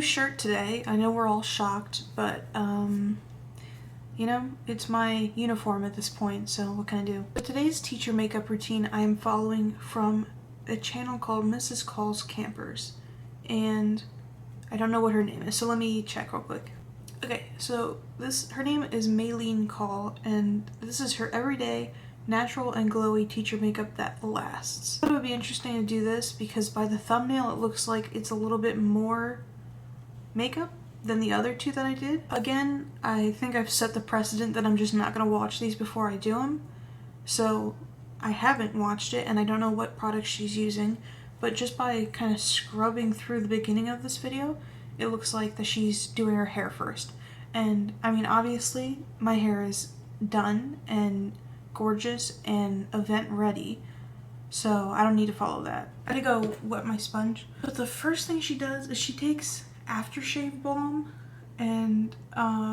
shirt today. I know we're all shocked, but you know, it's my uniform at this point, so what can I do? For today's teacher makeup routine, I am following from a channel called Mrs. Call's Campers, and I don't know what her name is, so let me check real quick. Okay, so her name is Maylene Call, and this is her everyday natural and glowy teacher makeup that lasts. I thought it would be interesting to do this because by the thumbnail it looks like it's a little bit more makeup than the other two that I did. Again, I think I've set the precedent that I'm just not going to watch these before I do them. So I haven't watched it and I don't know what product she's using, but just by kind of scrubbing through the beginning of this video, it looks like that she's doing her hair first. And I mean, obviously my hair is done and gorgeous and event ready, so I don't need to follow that. I had to go wet my sponge. But the first thing she does is she takes aftershave balm and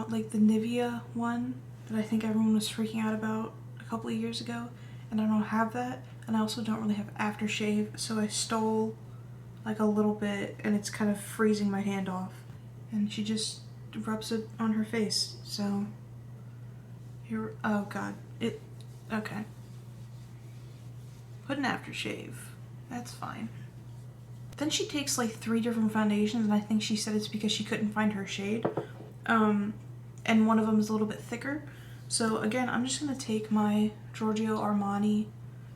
like the Nivea one that I think everyone was freaking out about a couple of years ago, and I don't have that, and I also don't really have aftershave, so I stole like a little bit and it's kind of freezing my hand off, and she just rubs it on her face. So here, oh god, okay. Put an aftershave, that's fine. Then she takes like 3 different foundations, and I think she said it's because she couldn't find her shade. And one of them is a little bit thicker. So again, I'm just gonna take my Giorgio Armani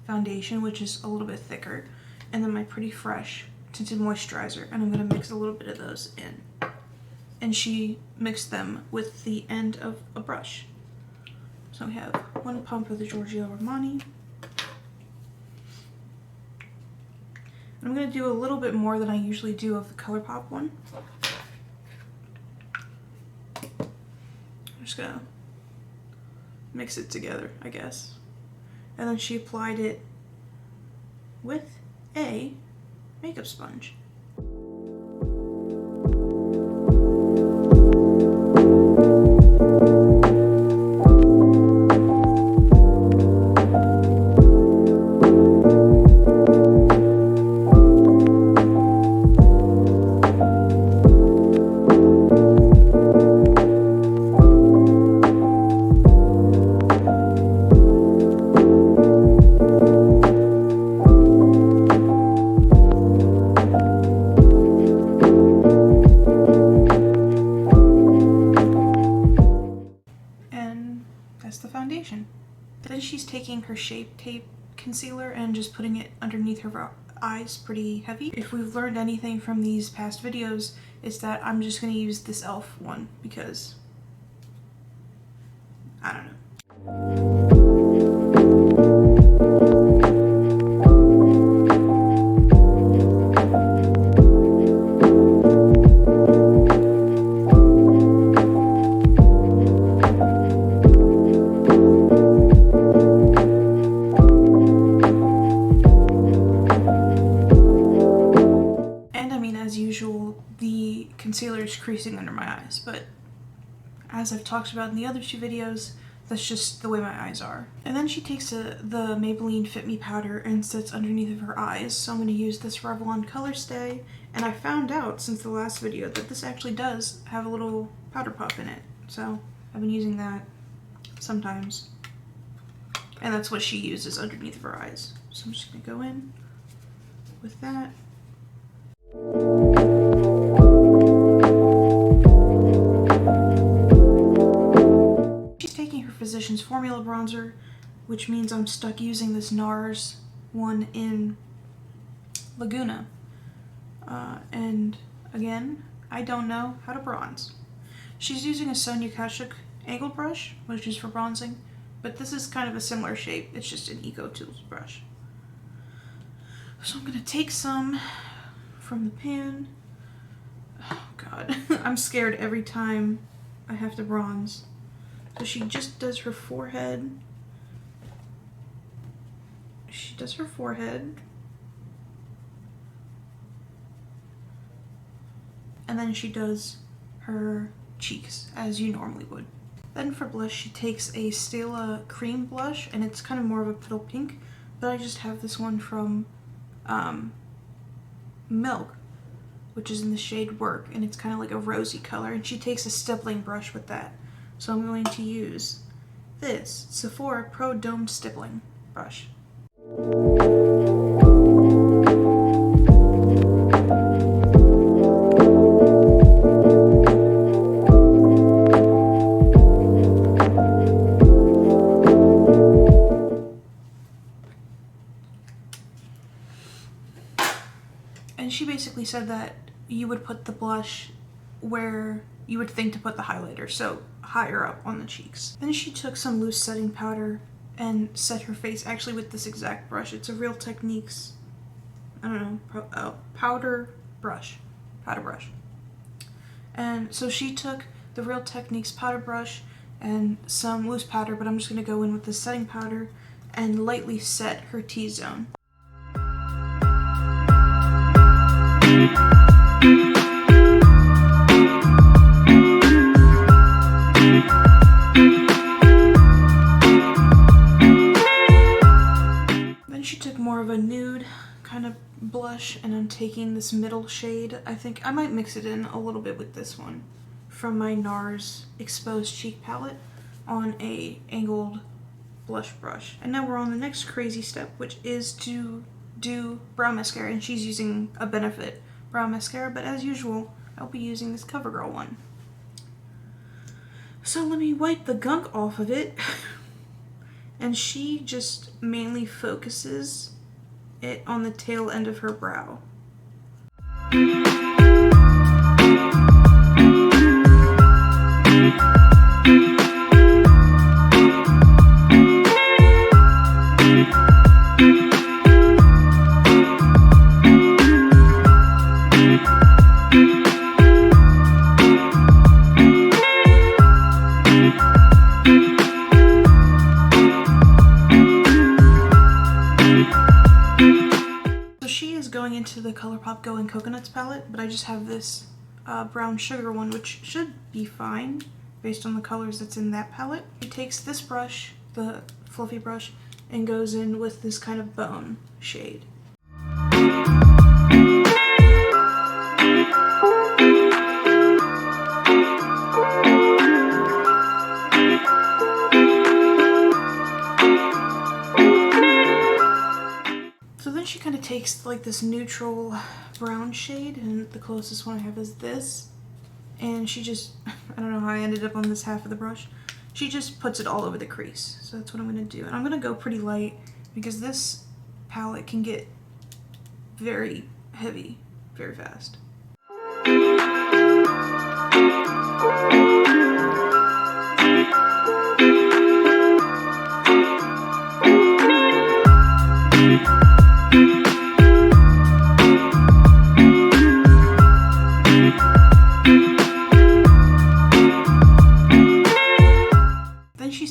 foundation, which is a little bit thicker, and then my Pretty Fresh tinted moisturizer, and I'm gonna mix a little bit of those in. And she mixed them with the end of a brush. So we have 1 pump of the Giorgio Armani. I'm going to do a little bit more than I usually do of the ColourPop one. I'm just going to mix it together, I guess. And then she applied it with a makeup sponge. The foundation. Then she's taking her Shape Tape concealer and just putting it underneath her eyes pretty heavy. If we've learned anything from these past videos, it's that I'm just going to use this e.l.f. one because I don't know. The concealer is creasing under my eyes, but as I've talked about in the other 2 videos, that's just the way my eyes are. And then she takes the Maybelline Fit Me powder and sits underneath of her eyes, so I'm going to use this Revlon Color Stay, and I found out since the last video that this actually does have a little powder puff in it, so I've been using that sometimes, and that's what she uses underneath of her eyes. So I'm just going to go in with that. Physicians Formula bronzer, which means I'm stuck using this NARS one in Laguna. And again, I don't know how to bronze. She's using a Sonia Kashuk angled brush, which is for bronzing, but this is kind of a similar shape. It's just an Eco Tools brush. So I'm going to take some from the pan. Oh god, I'm scared every time I have to bronze. So she just does her forehead. She does her forehead. And then she does her cheeks, as you normally would. Then for blush, she takes a Stila cream blush, and it's kind of more of a petal pink, but I just have this one from Milk. which is in the shade Work, and it's kind of like a rosy color, and she takes a stippling brush with that. So I'm going to use this Sephora Pro Domed Stippling brush. And she basically said that you would put the blush where you would think to put the highlighter, so higher up on the cheeks. Then she took some loose setting powder and set her face actually with this exact brush. It's a Real Techniques, I don't know, powder brush. And so she took the Real Techniques powder brush and some loose powder, but I'm just gonna go in with the setting powder and lightly set her T-zone. Then she took more of a nude kind of blush, and I'm taking this middle shade. I think I might mix it in a little bit with this one from my NARS Exposed Cheek palette on a angled blush brush. And now we're on the next crazy step, which is to do brow mascara, and she's using a Benefit brow mascara, but as usual I'll be using this CoverGirl one. So let me wipe the gunk off of it. And she just mainly focuses it on the tail end of her brow. Into the ColourPop Go and Coconuts palette, but I just have this brown sugar one, which should be fine based on the colors that's in that palette. She takes this brush, the fluffy brush, and goes in with this kind of bone shade. She kind of takes like this neutral brown shade, and the closest one I have is this, and she just, I don't know how I ended up on this half of the brush, she just puts it all over the crease. So that's what I'm going to do, and I'm going to go pretty light because this palette can get very heavy very fast.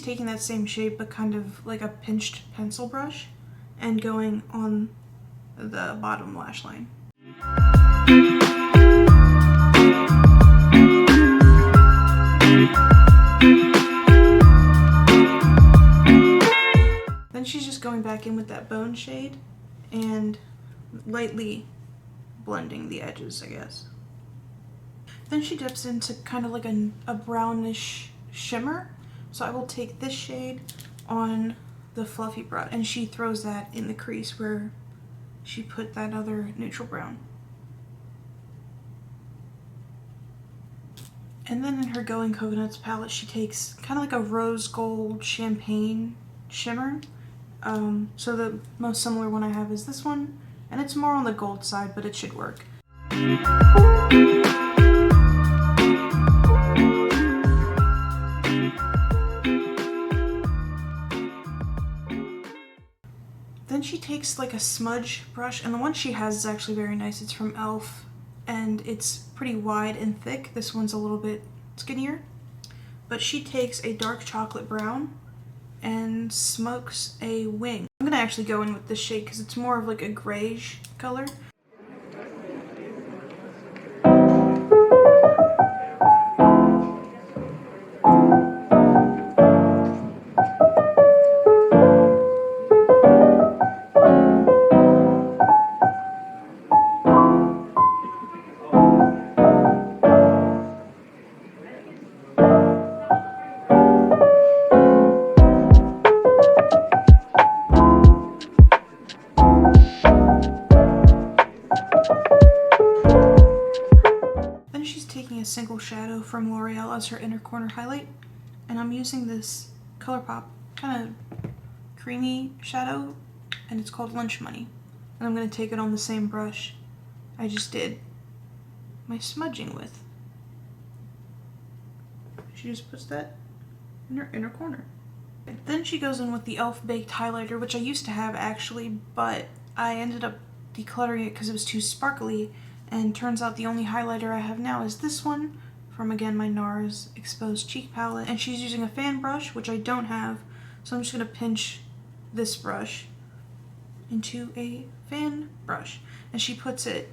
Taking that same shape but kind of like a pinched pencil brush and going on the bottom lash line. Then she's just going back in with that bone shade and lightly blending the edges, I guess. Then she dips into kind of like a brownish shimmer. So I will take this shade on the fluffy brush, and she throws that in the crease where she put that other neutral brown. And then in her Go and Coconuts palette, she takes kind of like a rose gold champagne shimmer. So the most similar one I have is this one, and it's more on the gold side, but it should work. Then she takes like a smudge brush, and the one she has is actually very nice. It's from e.l.f. and it's pretty wide and thick. This one's a little bit skinnier. But she takes a dark chocolate brown and smokes a wing. I'm gonna actually go in with this shade because it's more of like a grayish color. a single shadow from L'Oreal as her inner corner highlight. And I'm using this ColourPop kind of creamy shadow, and it's called Lunch Money. And I'm going to take it on the same brush I just did my smudging with. She just puts that in her inner corner. Then she goes in with the e.l.f. Baked Highlighter, which I used to have actually, but I ended up decluttering it because it was too sparkly, and turns out the only highlighter I have now is this one from, again, my NARS Exposed Cheek Palette. And she's using a fan brush, which I don't have, so I'm just going to pinch this brush into a fan brush. And she puts it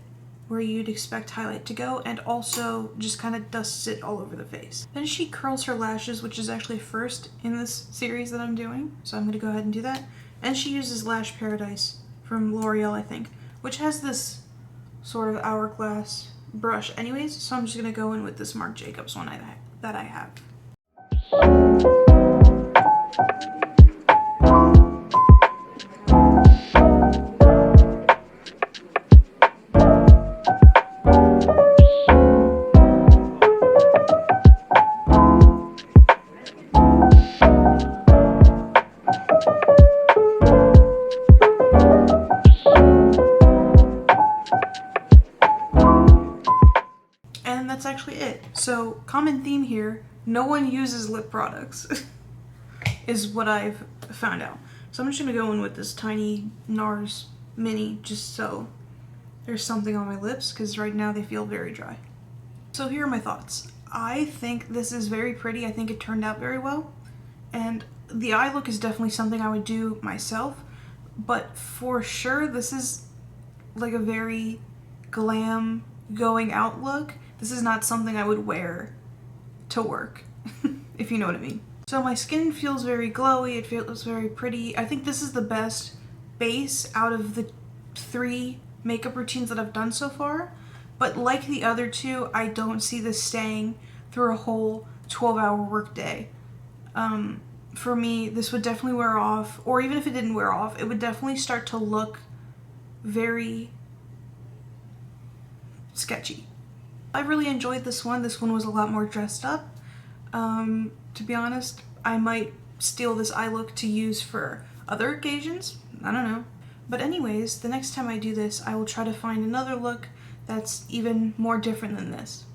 where you'd expect highlight to go, and also just kind of dusts it all over the face. Then she curls her lashes, which is actually first in this series that I'm doing, so I'm going to go ahead and do that. And she uses Lash Paradise from L'Oreal, I think, which has this sort of hourglass brush anyways, so I'm just going to go in with this Marc Jacobs one that I have. And that's actually it. So, common theme here, no one uses lip products, is what I've found out. So I'm just gonna go in with this tiny NARS mini, just so there's something on my lips, because right now they feel very dry. So here are my thoughts. I think this is very pretty. I think it turned out very well. And the eye look is definitely something I would do myself, but for sure this is like a very glam going out look. This is not something I would wear to work, if you know what I mean. So my skin feels very glowy, it feels very pretty. I think this is the best base out of the 3 makeup routines that I've done so far. But like the other 2, I don't see this staying through a whole 12-hour workday. For me, this would definitely wear off, or even if it didn't wear off, it would definitely start to look very sketchy. I really enjoyed this one. This one was a lot more dressed up. To be honest, I might steal this eye look to use for other occasions. I don't know. But anyways, the next time I do this, I will try to find another look that's even more different than this.